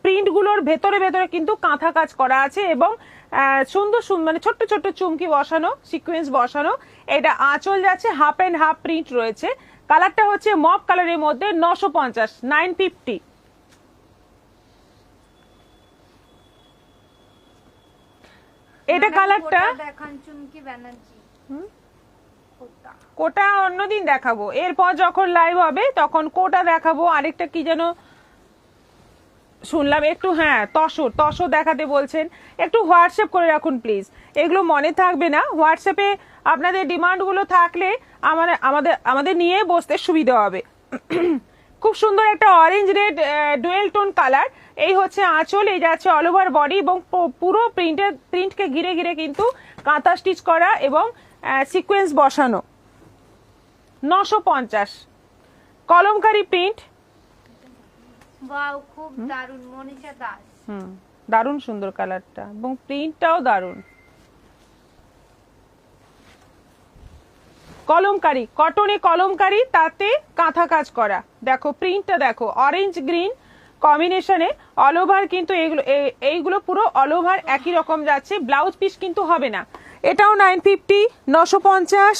প্রিন্টগুলোর ভেতরে ভেতরে কিন্তু কাঁথা কাজ করা আছে, এবং সুন্দর সুন্দর মানে ছোট্ট ছোট্ট চুমকি বসানো, সিকোয়েন্স বসানো। এটা আঁচল যাচ্ছে, হাফ অ্যান্ড হাফ প্রিন্ট রয়েছে। কালারটা হচ্ছে মপ কালারের মধ্যে, 950, 950। এটা কালারটা দেখান চুমকি ব্যানার্জি, কোটা অন্যদিন দেখাবো, এরপর যখন লাইভ হবে তখন কোটা দেখাবো। আরেকটা কি যেন শুনলাম একটু, হ্যাঁ তসর দেখাতে বলছেন, একটু হোয়াটসঅ্যাপ করে রাখুন প্লিজ, এগুলো মনে থাকবে না। হোয়াটসঅ্যাপে আপনাদের ডিমান্ডগুলো থাকলে আমাদের নিয়ে বসতে সুবিধা হবে। খুব সুন্দর একটা orange red dual tone colour. এই হচ্ছে আঁচল, এই যাচ্ছে অল ওভার বডি, এবং পুরো প্রিন্টকে ঘিরে ঘিরে কিন্তু কাঁথা স্টিচ করা এবং সিকোয়েন্স বসানো। 950, কলমকারি প্রিন্ট। ওয়াও, খুব দারুণ। মনীষা দাস, দারুণ সুন্দর কালারটা, এবং প্রিন্টটাও দারুণ। কলমকারি, কটনে কলমকারি, তাতে কাঁথা কাজ করা। দেখো প্রিন্টটা দেখো, অরেঞ্জ গ্রিন কম্বিনেশনে, অল ওভার কিন্তু এইগুলো পুরো অল ওভার একই রকম যাচ্ছে। ব্লাউজ পিস কিন্তু হবে না। এটাও 950, 950।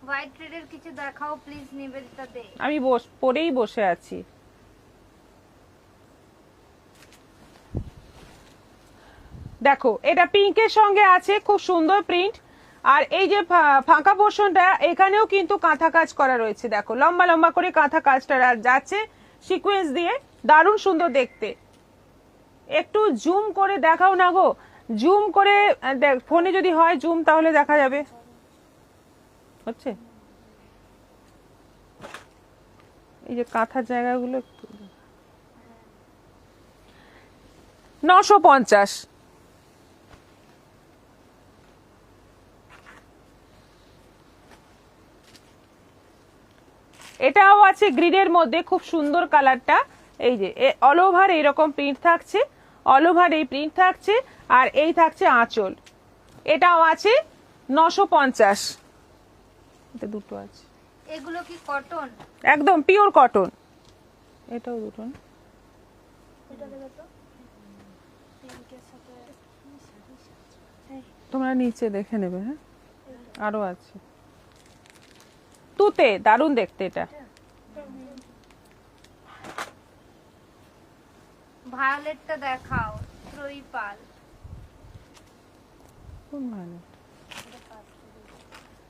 হোয়াইট রেডের কিছু দেখাও প্লিজ নিবেদিতা দে। আমি পরেই বসে আছি। দেখো, এটা পিঙ্কের সঙ্গে আছে, খুব সুন্দর প্রিন্ট। আর এই যে ফাঁকা পোর্শনটা, এখানেও কিন্তু কাঁথা কাজ করা রয়েছে। দেখো, লম্বা লম্বা করে কাঁথা কাজটা যাচ্ছে সিকোয়েন্স দিয়ে, দারুণ সুন্দর দেখতে। একটু জুম করে দেখাও না গো, জুম করে ফোনে যদি হয় জুম, তাহলে দেখা যাবে। হচ্ছে এই যে কাঁথার জায়গাগুলো, 950। এটাও আছে গ্রিনের মধ্যে, খুব সুন্দর কালারটা। এই যে অল ওভার এইরকম প্রিন্ট থাকছে, অল ওভার এই প্রিন্ট থাকছে, আর এই থাকছে আঁচল। এটাও আছে 950। এটা দুটো আছে, এগুলো কি কটন? একদম পিওর কটন। এটাও দুটো না? এটা দেখো তো, পিঙ্কের সাথে তোমরা নিচে দেখে নেবে। হ্যাঁ, আরো আছে তুতে, দারুণ দেখতে এটা। ভায়োলেটটা দেখাও, ত্রয়ী পাল। কোন ভালো?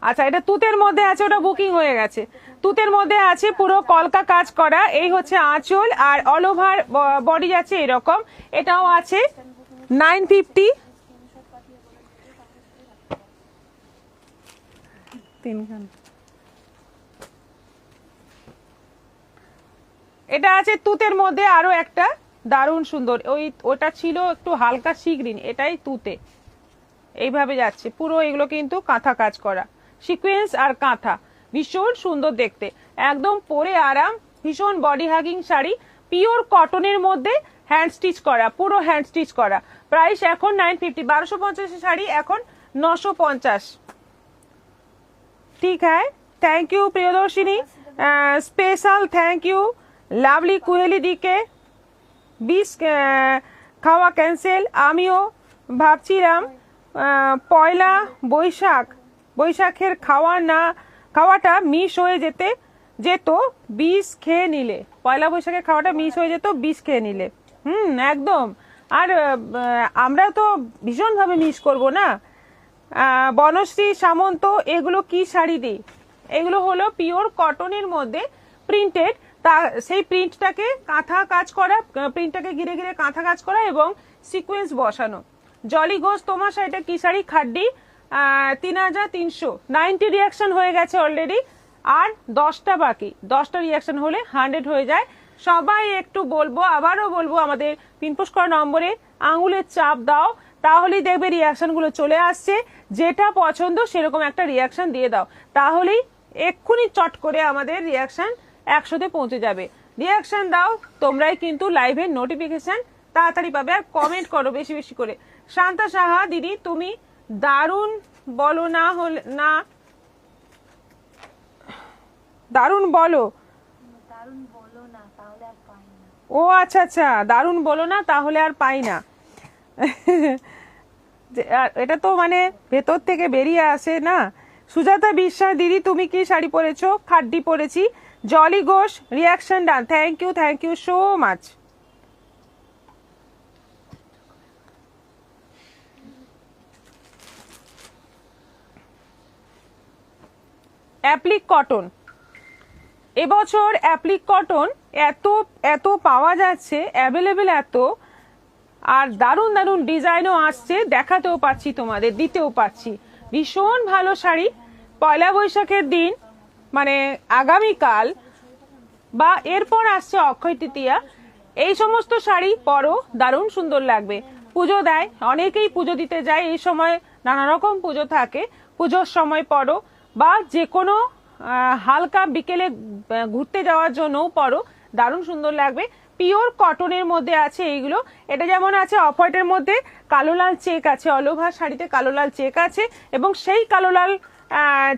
আচ্ছা, এটা তুতের মধ্যে আছে, ওটা বুকিং হয়ে গেছে। তুতের মধ্যে আছে পুরো কলকা কাজ করা, এই হচ্ছে আঁচল, আর অল ওভার বডি যাচ্ছে এরকম। এটাও আছে 950। এটা আছে তুতের মধ্যে আরো একটা দারুণ সুন্দর, ওটা ছিল একটু হালকা সি গ্রিন, এটাই তুতে। এইভাবে যাচ্ছে পুরো, এগুলো কিন্তু কাঁথা কাজ করা, সিকোয়েন্স আর কাঁথা, ভীষণ সুন্দর দেখতে, একদম পরে আরাম, ভীষণ বডি হাগিং শাড়ি, পিওর কটনের মধ্যে হ্যান্ড স্টিচ করা, পুরো হ্যান্ড স্টিচ করা। প্রাইস এখন 950, 1250 শাড়ি এখন 950। ঠিক হ্যাঁ, thank you Priyadarshini, special thank you lovely Kuheli দিকে। 20 খাওয়া ক্যান্সেল, আমিও ভাবছিলাম পয়লা বৈশাখের খাওয়াটা মিস হয়ে যেত 20 খেয়ে নিলে, পয়লা বৈশাখের খাওয়াটা মিস হয়ে যেত 20 খেয়ে নিলে। একদম। আর আমরা তো ভীষণভাবে মিস করব না। বনশ্রী সামন্ত, এগুলো কি শাড়ি দিই? এগুলো হলো পিওর কটনের মধ্যে প্রিন্টেড, তা সেই প্রিন্টটাকে কাঁথা কাজ করা, প্রিন্টটাকে ঘিরে ঘিরে কাঁথা কাজ করা এবং সিকোয়েন্স বসানো। জলি ঘোষ, তোমার শাড়িটা কি শাড়ি? খাড্ডি, 3300, 90 রিয়াকশন হয়ে গেছে অলরেডি, আর 10টা বাকি। 10টা রিয়াকশন হলে 100 হয়ে যায়। সবাই একটু বলবো, আবারও বলবো, আমাদের পিনপোস্ট করা নম্বরে আঙুলের চাপ দাও, তাহলেই দেখবে রিয়াকশনগুলো চলে আসছে। যেটা পছন্দ সেরকম একটা রিয়াকশন দিয়ে দাও, তাহলেই এক্ষুনি চট করে আমাদের রিয়াকশন 100-তে পৌঁছে যাবে। রিয়াকশন দাও, তোমরাই কিন্তু লাইভের নোটিফিকেশন তাড়াতাড়ি পাবে। আর কমেন্ট করো বেশি বেশি করে। শান্তা সাহা, দিদি তুমি দারুণ বলো না, হলে না দারুণ বলো, দারুণ বলো না তাহলে আর পাই না। ও আচ্ছা আচ্ছা, দারুণ বলো না তাহলে আর পাই না। এটা তো মানে ভেতর থেকে বেরিয়ে আসে না। সুজাতা বিশ্বাস, দিদি তুমি কি শাড়ি পরেছো? খাড্ডি পরেছি। Jolly Ghosh, reaction done, thank you so much. Applique cotton, এবছর অ্যাপ্লিক কটন এত পাওয়া যাচ্ছে, অ্যাভেলেবেল এত, আর দারুণ দারুণ ডিজাইনও আসছে, দেখাতেও পাচ্ছি, তোমাদের দিতেও পাচ্ছি। ভীষণ ভালো শাড়ি, পয়লা বৈশাখের দিন মানে আগামীকাল বা এরপর আসছে অক্ষয় তৃতীয়া, এই সমস্ত শাড়ি পরো, দারুণ সুন্দর লাগবে। পুজো দেয় অনেকেই, পুজো দিতে যায় এই সময়, নানা রকম পুজো থাকে, পুজোর সময় পরো, বা যে কোনো হালকা বিকেলে ঘুরতে যাওয়ার জন্যও পরো, দারুণ সুন্দর লাগবে। পিওর কটনের মধ্যে আছে এইগুলো। এটা যেমন আছে অফ হোয়াইটের মধ্যে কালো লাল চেক আছে, অল ওভার শাড়িতে কালো লাল চেক আছে, এবং সেই কালো লাল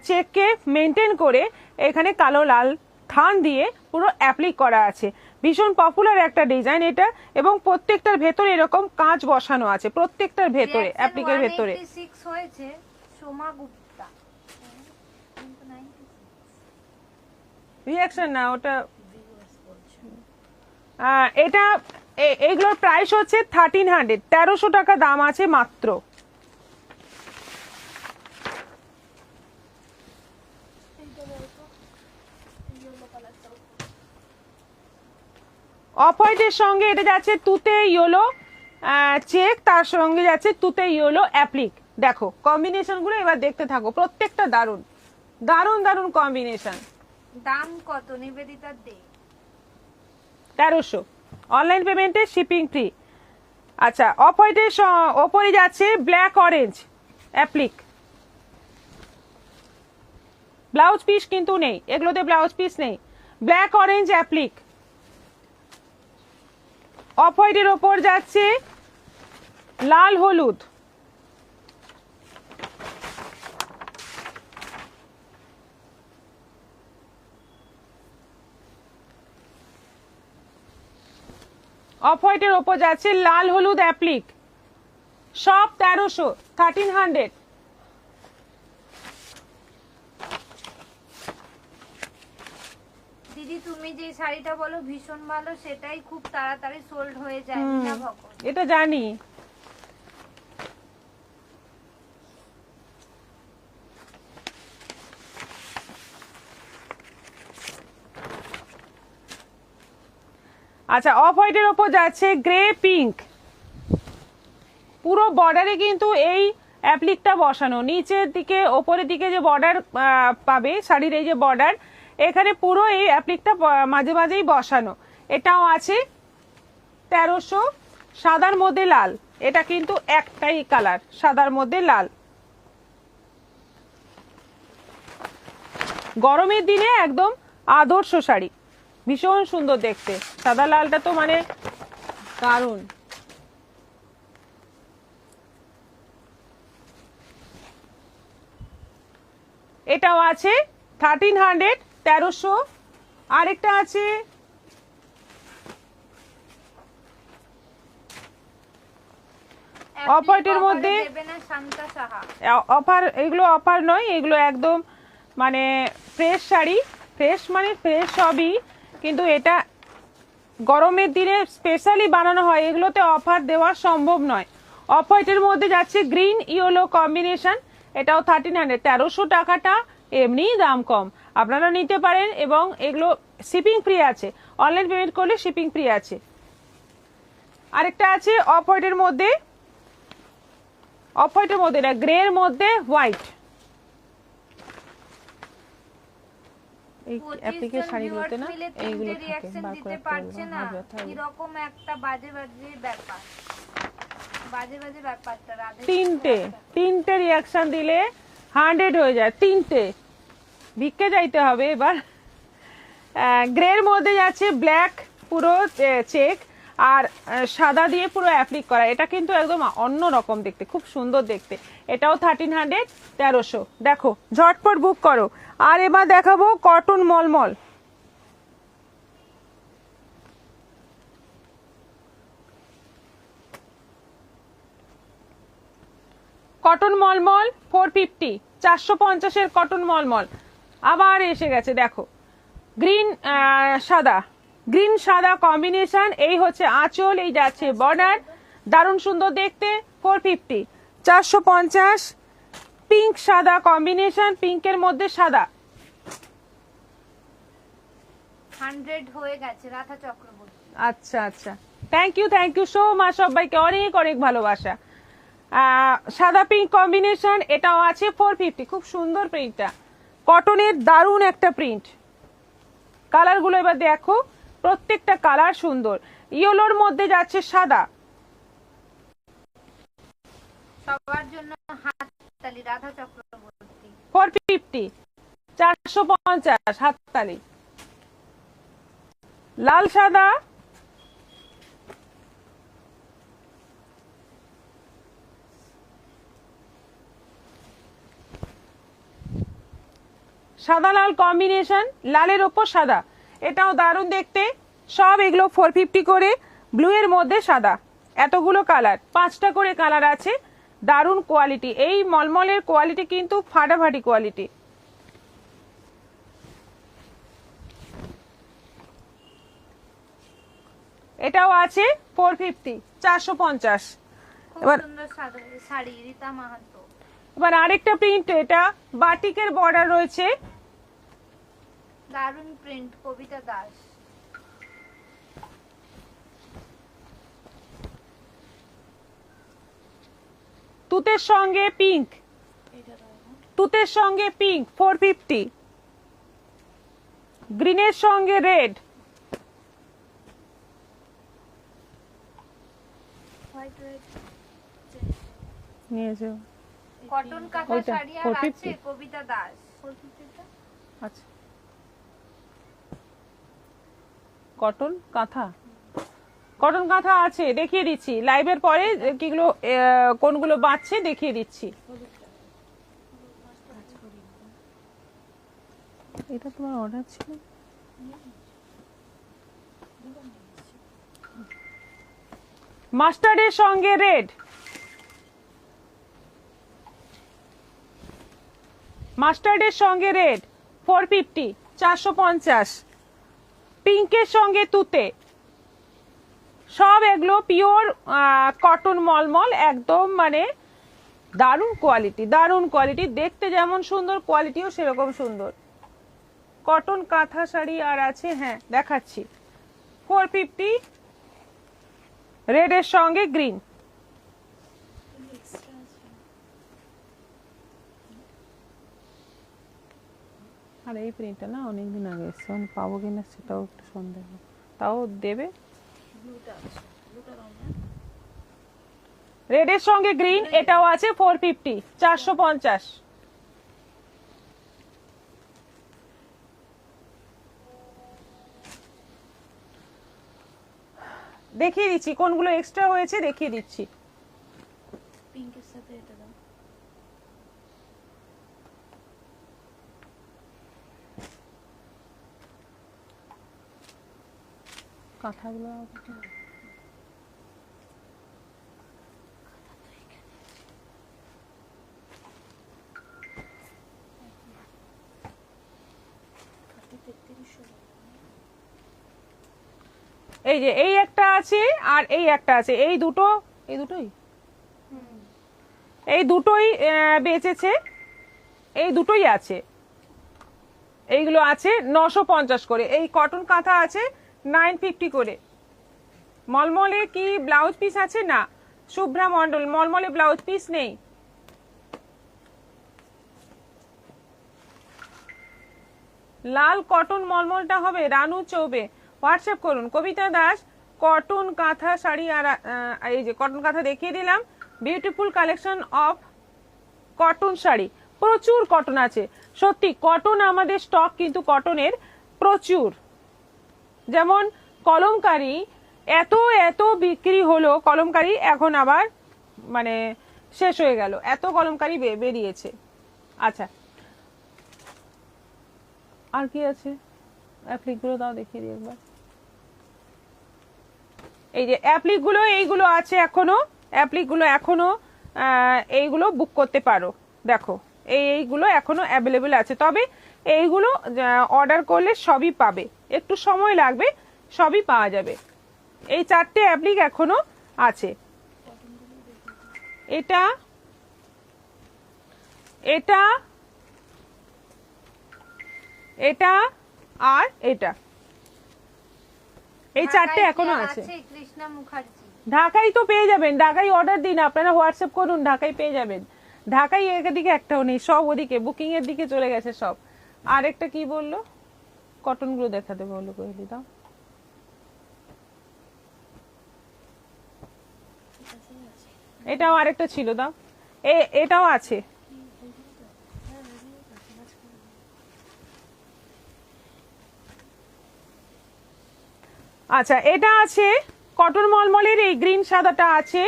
চেককে মেনটেন করে এখানে কালো লাল থান দিয়ে পুরো অ্যাপ্লিক করা আছে। ভীষণ পপুলার একটা ডিজাইন এটা, এবং প্রত্যেকটার ভেতরে এরকম কাঁচ বসানো আছে, প্রত্যেকটার ভেতরে, অ্যাপ্লিকের ভেতরে। 186 হয়েছে সোমা গুপ্তা। রিয়াকশন না ওটা, এটা এগুলোর প্রাইস হচ্ছে 1300, 1300 টাকা দাম আছে মাত্র। অফ হোয়াইটের সঙ্গে এটা যাচ্ছে তুতে ইয়েলো চেক, তার সঙ্গে যাচ্ছে তুতে ইয়েলো অ্যাপ্লিক। দেখো কম্বিনেশন গুলো এবার দেখতে থাকো, প্রত্যেকটা দারুণ দারুণ দারুণ কম্বিনেশন। দাম কত নিবেদিতা দে? 1300, অনলাইন পেমেন্টে শিপিং ফ্রি। আচ্ছা, অফ হোয়াইটের ওপরে যাচ্ছে black orange applique, blouse piece কিন্তু নেই এগুলোতে, ব্লাউজ পিস নেই, ব্ল্যাক অরেঞ্জ অ্যাপ্লিক। অফ হোয়াইটের ওপর যাচ্ছে লাল হলুদ, অফ হোয়াইটের ওপর যাচ্ছে লাল হলুদ অ্যাপ্লিক, সব 1300, 1300। দিদি তুমি যে শাড়িটা বলো ভীষণ ভালো, সেটাই খুব তাড়াতাড়ি সোল্ড হয়ে যায়। বিনা ভকত। এটা জানি। আচ্ছা, অফ হোয়াইটের ওপর যাচ্ছে গ্রে পিঙ্ক, পুরো বর্ডারে কিন্তু এই অ্যাপ্লিকটা বসানো, নিচের দিকে ওপরের দিকে যে বর্ডার পাবে শাড়ির, এই যে বর্ডার, এখানে পুরো এই অ্যাপ্লিকটা মাঝে মাঝেই বসানো। এটাও আছে 1300, সাদার মধ্যে লাল। এটা কিন্তু একটাই কালার, সাদার মধ্যে লাল। গরমের দিনে একদম আদর্শ শাড়ি, ভীষণ সুন্দর দেখতে। সাদা লালটা তো মানে দারুণ। এটাও আছে 1300, 1300। আরেকটা আছে অফ হোয়াইটের মধ্যে অফার, এগুলো অফার নয়, এগুলো একদম মানে ফ্রেশ শাড়ি, ফ্রেশ মানে ফ্রেশ সবই, কিন্তু এটা গরমের দিনে স্পেশালি বানানো হয়, এগুলোতে অফার দেওয়া সম্ভব নয়। অফ হোয়াইটের মধ্যে যাচ্ছে গ্রিন ইয়েলো কম্বিনেশন, এটাও 1300, 1300 টাকাটা এমনিই দাম কম, আপনারা নিতে পারেন। এবং এগুলো শিপিং ফ্রি আছে, অনলাইন পেমেন্ট করলে শিপিং ফ্রি আছে। আরেকটা আছে অফ হোয়াইটের মধ্যে, অফ হোয়াইটের মধ্যে না, গ্রে এর মধ্যে হোয়াইট। এই অ্যাপ্লিকের শাড়িগুলোতে না এইগুলো থাকে, বার করে পারছে না, এরকম একটা বাজে বাজে ব্যাপার, বাজে বাজে ব্যাপারটা। তিনটে রিয়াকশন দিলে 100 হয়ে যায়, তিনটে। ভিক্ষে যাইতে হবে এবার। গ্রে এর মধ্যে যাচ্ছে ব্ল্যাক পুরো চেক, আর সাদা দিয়ে পুরো অ্যাপ্লিক করা। এটা কিন্তু একদম অন্য রকম দেখতে, খুব সুন্দর দেখতে। এটাও 1300, 1300। দেখো ঝটপট বুক করো। আর এবার দেখাবো কটন মলমল। কটন মলমল 450, 450 এর কটন মলমল আবার এসে গেছে। দেখো গ্রিন সাদা, গ্রিন সাদা কম্বিনেশন, এই হচ্ছে আঁচল, এই যাচ্ছে বর্ডার, দারুণ সুন্দর দেখতে। 450, 450। পিঙ্ক সাদা কম্বিনেশন, পিঙ্কের মধ্যে সাদা। 100 হয়ে গেছে রাধা চক্রবর্তী। আচ্ছা আচ্ছা, থ্যাংক ইউ সো মাচ, সবাইকে অনেক অনেক ভালোবাসা। সাদা পিঙ্ক কম্বিনেশন, এটাও আছে 450। খুব সুন্দর প্রিন্টটা, কটনের দারুণ একটা প্রিন্ট। কালারগুলো এবার দেখো, প্রত্যেকটা কালার সুন্দর। ইয়েলোর মধ্যে যাচ্ছে সাদা। সবার জন্য হাততালি রাধা চক্রবর্তী। 450, 450 হাততালি। লাল সাদা, সাদা লাল কম্বিনেশন, লালের ওপর সাদা, এটাও দারুণ দেখতে। সব এগুলো 450 করে, ব্লু এর মধ্যে সাদা। এতগুলো কালার, 5টা করে কালার আছে, দারুণ কোয়ালিটি। এই মলমলের কোয়ালিটি কিন্তু ফাটাফাটি কোয়ালিটি। এটাও আছে 450, 450। এবার শাড়ি রীতা মাহাতো। এবার আরেকটা প্রিন্ট, এটা বাটিকের বর্ডার রয়েছে, দারুণ প্রিন্ট, কবিতা দাস। তুতের সঙ্গে পিঙ্ক, তুতের সঙ্গে পিঙ্ক 450, গ্রিনের সঙ্গে রেড, নিয়ে যাও। কটন কাঁথা শাড়ি আর আছে কবিতা দাস। আচ্ছা, কটন কাঁথা, কটন কাঁথা আছে, দেখিয়ে দিচ্ছি লাইভের পরে কিগুলো কোনগুলো বাঁচছে দেখিয়ে দিচ্ছি। এটা তোমার অর্ডার ছিল? মাস্টার্ডের সঙ্গে রেড, মাস্টার্ডের সঙ্গে রেড 450 450, পিঙ্কের সঙ্গে তুতে, সব এগুলো পিওর কটন মলমল, একদম মানে দারুণ কোয়ালিটি, দারুণ কোয়ালিটি, দেখতে যেমন সুন্দর কোয়ালিটিও সেরকম সুন্দর। কটন কাঁথা শাড়ি আর আছে, হ্যাঁ দেখাচ্ছি, 450 রেডের সঙ্গে গ্রিন। আর এই প্রিন্টটা না অনেকদিন আগে এসছে, পাবো কিনা সেটাও একটু সন্দেহ, তাও দেবে। রেডের সঙ্গে গ্রিন, এটাও আছে 450 450। দেখিয়ে দিচ্ছি কোনগুলো এক্সট্রা হয়েছে, দেখিয়ে দিচ্ছি। পিঙ্কের সাথে এটা দাও। কাঁথাগুলো এই যে এই একটা আছে আর এই একটা আছে, এই দুটোই এই দুটোই বেচেছে, এই দুটোই আছে, এইগুলো আছে 950 করে। এই কটন কাঁথা আছে 950 করে। মলমলে কি ব্লাউজ পিস আছে? না, শুভ্রা মন্ডল, মলমলে ব্লাউজ পিস নেই। লাল কটন মলমলটা হবে রানু চৌবে, হোয়াটসঅ্যাপ করুন। কবিতা দাস, কটন কাঁথা শাড়ি আর এই যে কটন কাঁথা দেখিয়ে দিলাম, beautiful collection of cotton sari, প্রচুর কটন আছে। সত্যি কটন আমাদের স্টক কিন্তু কটনের প্রচুর। যেমন কলমকারি এত এত বিক্রি হলো, কলমকারি এখন আবার মানে শেষ হয়ে গেল, এত কলমকারি বেরিয়েছে। আচ্ছা আর কি আছে? অ্যাপ্লিকগুলো দাও দেখিয়ে দিই একবার। এই যে অ্যাপ্লিকগুলো, এইগুলো আছে এখনো, অ্যাপ্লিকগুলো এখনো এইগুলো বুক করতে পারো। দেখো এইগুলো এখনো অ্যাভেলেবেল আছে, তবে এইগুলো অর্ডার করলে সবই পাবে, একটু সময় লাগবে, সবই পাওয়া যাবে। এই 4টে অ্যাপ্লিক এখনো আছে। এটা এটা এটা আর এটা, এই 4টে এখনো আছে। কৃষ্ণা মুখার্জি, ঢাকাই তো পেয়ে যাবেন, ঢাকাই অর্ডার দিন, আপনারা হোয়াটসঅ্যাপ করুন, ঢাকাই পেয়ে যাবেন। ঢাকাই এদিকে একটাও নেই, সব ওদিকে বুকিং এর দিকে চলে গেছে সব। আর একটা কি বললো, কটন গুলো দেখাতে বললো, কইলি দাও। এটাও আরেকটা ছিল, দাও। এটাও আছে। আচ্ছা এটা আছে কটন মলমলের, এই গ্রিন সাদাটা আছে,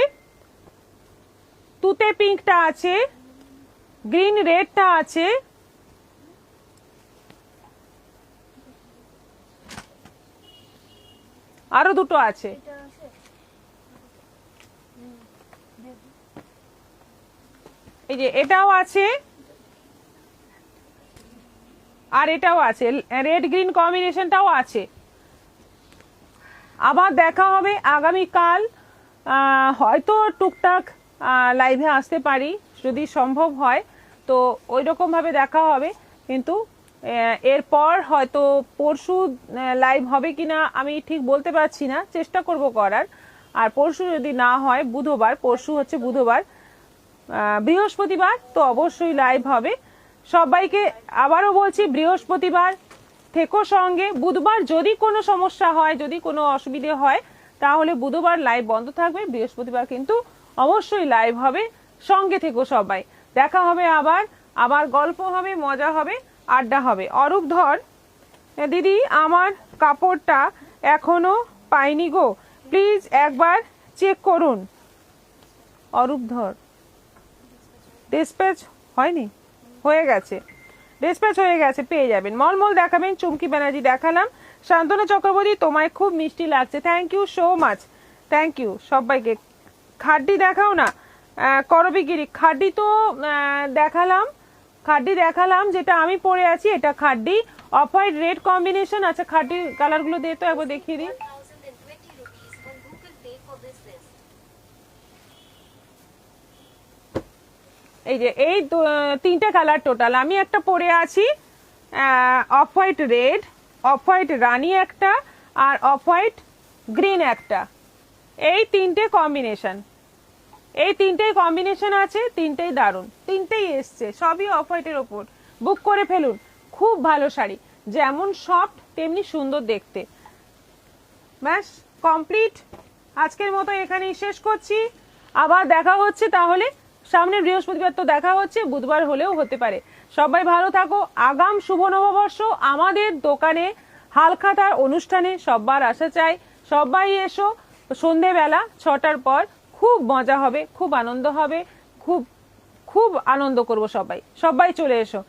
তুতে পিঙ্কটা আছে, গ্রিন রেডটা আছে, আরো দুটো আছে। এই যে এটাও আছে আর এটাও আছে, রেড গ্রিন কম্বিনেশনটাও আছে। আবার দেখা হবে আগামীকাল, হয়তো টুকটাক লাইভে আসতে পারি যদি সম্ভব হয়, তো ওই রকম ভাবে দেখা হবে। কিন্তু এরপর হয়তো পরশু লাইভ হবে কিনা আমি ঠিক বলতে পারছি না, চেষ্টা করব করার। আর পরশু যদি না হয় বুধবার, পরশু হচ্ছে বুধবার, বৃহস্পতিবার তো অবশ্যই লাইভ হবে। সবাইকে আবারও বলছি বৃহস্পতিবার থেকো সঙ্গে। বুধবার যদি কোনো সমস্যা হয়, যদি কোনো অসুবিধে হয়, তাহলে বুধবার লাইভ বন্ধ থাকবে, বৃহস্পতিবার কিন্তু অবশ্যই লাইভ হবে। সঙ্গে থেকো সবাই, দেখা হবে আবার গল্প হবে, মজা হবে, আড্ডা হবে। অরূপ ধর, দিদি আমার কাপড়টা এখনো পাইনি গো, প্লিজ একবার চেক করুন। অরূপ ধর, ডিসপ্যাচ হয়নি, হয়ে গেছে, ডিসপ্যাচ হয়ে গেছে, পেয়ে যাবেন। মলমল দেখাবেন, চুমকি ব্যানার্জি দেখালাম। শান্তনু চক্রবর্তী, তোমায় খুব মিষ্টি লাগছে, thank you so much, thank you সবাইকে। খাড্ডি দেখাও না, করবিগিরি খাড্ডি তো দেখালাম যেটা আমি পরে আছি, এটা খাড্ডি অফ হোয়াইট রেড কম্বিনেশন। আচ্ছা খাড্ডির কালারগুলো দিয়ে তো একবার দেখিয়ে দিই। 1020 rupees on Google Pay for this list. এই যে এই তিনটে কালার টোটাল, আমি একটা পরে আছি off white red, off white রানি একটা, আর অফ হোয়াইট গ্রিন একটা। এই তিনটেই কম্বিনেশন আছে, তিনটেই দারুণ, তিনটেই এসছে, সবই অফ হোয়াইটের ওপর। বুক করে ফেলুন, খুব ভালো শাড়ি, যেমন সফট তেমনি সুন্দর দেখতে। ব্যাস কমপ্লিট। আজকের মতো এখানেই শেষ করছি, আবার দেখা হচ্ছে তাহলে সামনের বৃহস্পতিবার, তো দেখা হচ্ছে, বুধবার হলেও হতে পারে। সবাই ভালো থাকো। আগাম শুভ নববর্ষ। আমাদের দোকানে হালখাতার অনুষ্ঠানে সবার আসা চাই, সবাই এসো। সন্ধেবেলা 6টার পর খুব মজা হবে, খুব আনন্দ হবে, খুব খুব আনন্দ করব। সবাই চলে এসো।